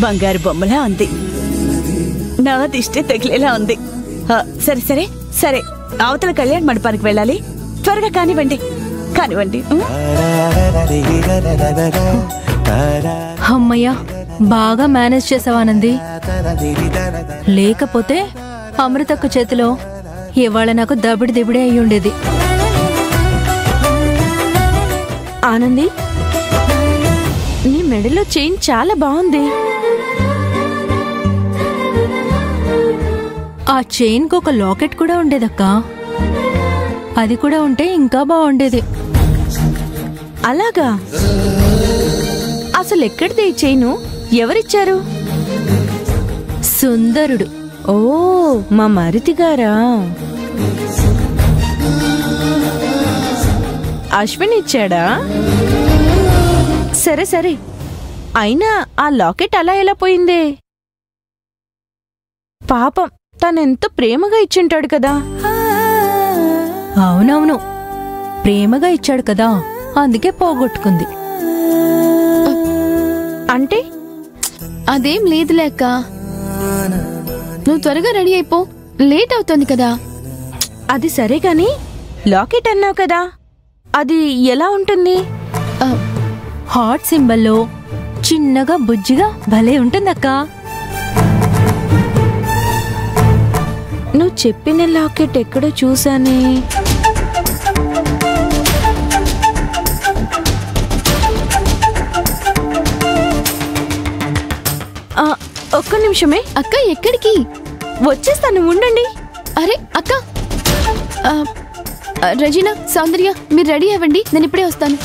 బంగారు బొమ్మలా ఉంది. నా దిష్టి తగిలేలా ఉంది. సరే సరే సరే, అవతల కళ్యాణ మండపానికి వెళ్ళాలి. త్వరగా కానివ్వండి కానివ్వండి. అమ్మయ్యా, బాగా మేనేజ్ చేసావానంది. లేకపోతే అమృతక్క చేతిలో ఇవాళ నాకు దబిడి దిబిడే అయి ఉండేది. ఆనంది, నీ మెడలో చైన్ చాలా బాగుంది. ఆ చైన్కి ఒక లాకెట్ కూడా ఉండేదక్క. అది కూడా ఉంటే ఇంకా బాగుండేది. అలాగా? అసలు ఎక్కడిది ఈ చైను? ఎవరిచ్చారు? సుందరుడు. ఓ, మా మరిది గారా? అశ్విన్ ఇచ్చాడా? సరే సరే, అయినా ఆ లాకెట్ అలా ఎలా పోయిందే? పాపం, తనెంతో ప్రేమగా ఇచ్చింటాడు కదా. అవునవును, ప్రేమగా ఇచ్చాడు కదా, అందుకే పోగొట్టుకుంది. అంటే అదేం లేదులే అక్క. నువ్వు త్వరగా రెడీ అయిపో, లేట్ అవుతోంది కదా. అది సరే గాని, లాకెట్ అన్నావు కదా, అది ఎలా ఉంటుంది? హార్ట్ సింబల్లో చిన్నగా బుజ్జిగా భలే ఉంటుందక్క. నువ్వు చెప్పిన లాకెట్ ఎక్కడో చూసానే. ఒక్క నిమిషమే. అక్క ఎక్కడికి? వచ్చేస్తాను, ఉండండి. అరే అక్క, రజీనా, సౌందర్య, మీరు రెడీ అవ్వండి, నేను ఇప్పుడే వస్తాను.